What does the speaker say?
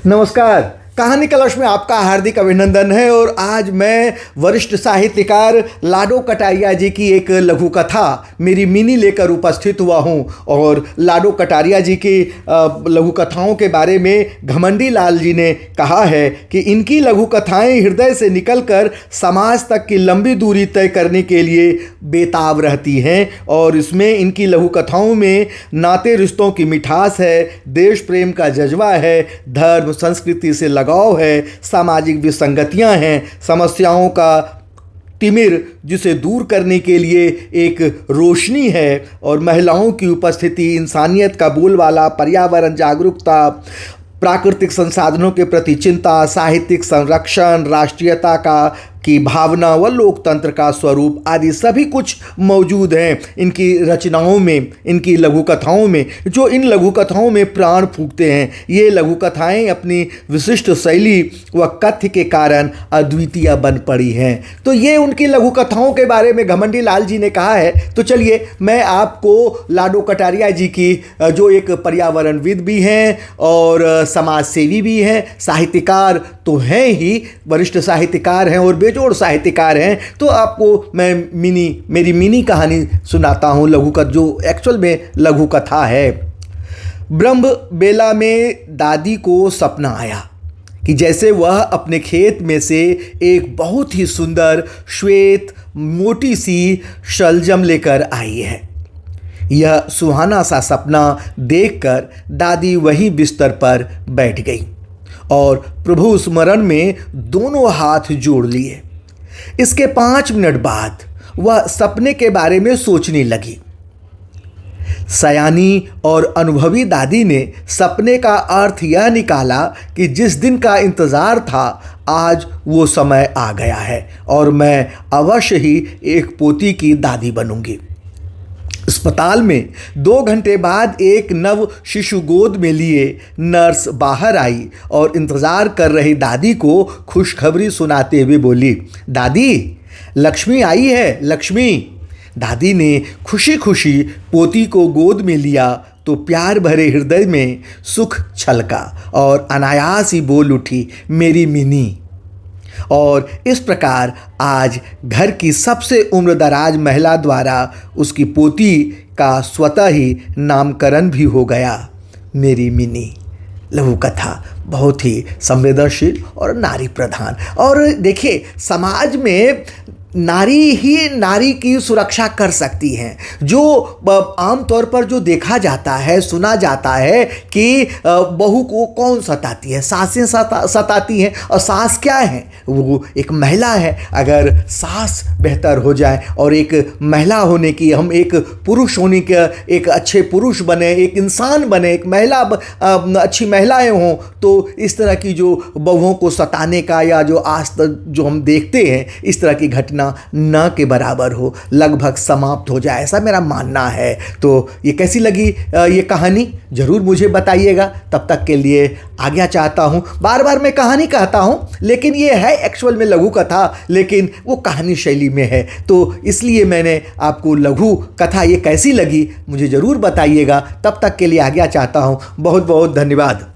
नमस्कार। कहानी कलश में आपका हार्दिक अभिनंदन है। और आज मैं वरिष्ठ साहित्यकार लाडो कटारिया जी की एक लघु कथा मेरी मिनी लेकर उपस्थित हुआ हूँ। और लाडो कटारिया जी की लघु कथाओं के बारे में घमंडी लाल जी ने कहा है कि इनकी लघु कथाएं हृदय से निकलकर समाज तक की लंबी दूरी तय करने के लिए बेताब रहती हैं। और इसमें इनकी लघु कथाओं में नाते रिश्तों की मिठास है, देश प्रेम का जज्बा है, धर्म संस्कृति से लगाव है, सामाजिक विसंगतियां हैं, समस्याओं का तिमिर जिसे दूर करने के लिए एक रोशनी है, और महिलाओं की उपस्थिति, इंसानियत का बोलबाला, पर्यावरण जागरूकता, प्राकृतिक संसाधनों के प्रति चिंता, साहित्यिक संरक्षण, राष्ट्रीयता की भावना व लोकतंत्र का स्वरूप आदि सभी कुछ मौजूद हैं इनकी रचनाओं में, इनकी लघु कथाओं में, जो इन लघु कथाओं में प्राण फूंकते हैं। ये लघु कथाएं अपनी विशिष्ट शैली व कथ्य के कारण अद्वितीय बन पड़ी हैं। तो ये उनकी लघु कथाओं के बारे में घमंडी लाल जी ने कहा है। तो चलिए मैं आपको लाडो कटारिया जी की, जो एक पर्यावरणविद भी हैं और समाज सेवी भी हैं, साहित्यकार तो हैं ही, वरिष्ठ साहित्यकार हैं और बेजोड़ साहित्यकार हैं। तो आपको मैं मेरी मिनी कहानी सुनाता हूँ, लघु कथा, जो एक्चुअल में लघु कथा है। ब्रह्म बेला में दादी को सपना आया कि जैसे वह अपने खेत में से एक बहुत ही सुंदर श्वेत मोटी सी शलजम लेकर आई है। यह सुहाना सा सपना देखकर दादी वहीं बिस्तर पर बैठ गई और प्रभु स्मरण में दोनों हाथ जोड़ लिए। इसके 5 मिनट बाद वह सपने के बारे में सोचने लगी। सयानी और अनुभवी दादी ने सपने का अर्थ यह निकाला कि जिस दिन का इंतज़ार था आज वो समय आ गया है और मैं अवश्य ही एक पोती की दादी बनूंगी। अस्पताल में 2 घंटे बाद एक नव शिशु गोद में लिए नर्स बाहर आई और इंतज़ार कर रही दादी को खुशखबरी सुनाते हुए बोली, दादी लक्ष्मी आई है, लक्ष्मी। दादी ने खुशी खुशी पोती को गोद में लिया तो प्यार भरे हृदय में सुख छलका और अनायास ही बोल उठी, मेरी मिनी। और इस प्रकार आज घर की सबसे उम्रदराज महिला द्वारा उसकी पोती का स्वतः ही नामकरण भी हो गया, मेरी मिनी। लघु कथा बहुत ही संवेदनशील और नारी प्रधान। और देखिए, समाज में नारी ही नारी की सुरक्षा कर सकती हैं। जो आमतौर पर जो देखा जाता है, सुना जाता है कि बहू को कौन सताती है, सासें सताती हैं। और सास क्या है? वो एक महिला है। अगर सास बेहतर हो जाए और एक महिला होने की, हम एक पुरुष होने के, एक अच्छे पुरुष बने, एक इंसान बने, एक महिला अच्छी महिलाएं हों, तो इस तरह की जो बहुओं को सताने का या जो आज तक जो हम देखते हैं, इस तरह की घटना न के बराबर हो, लगभग समाप्त हो जाए, ऐसा मेरा मानना है। तो ये कैसी लगी ये कहानी जरूर मुझे बताइएगा। तब तक के लिए आज्ञा चाहता हूँ। बार बार मैं कहानी कहता हूँ, लेकिन ये है एक्चुअल में लघु कथा, लेकिन वो कहानी शैली में है। तो इसलिए मैंने आपको लघु कथा ये कैसी लगी मुझे ज़रूर बताइएगा। तब तक के लिए आज्ञा चाहता हूँ। बहुत बहुत धन्यवाद।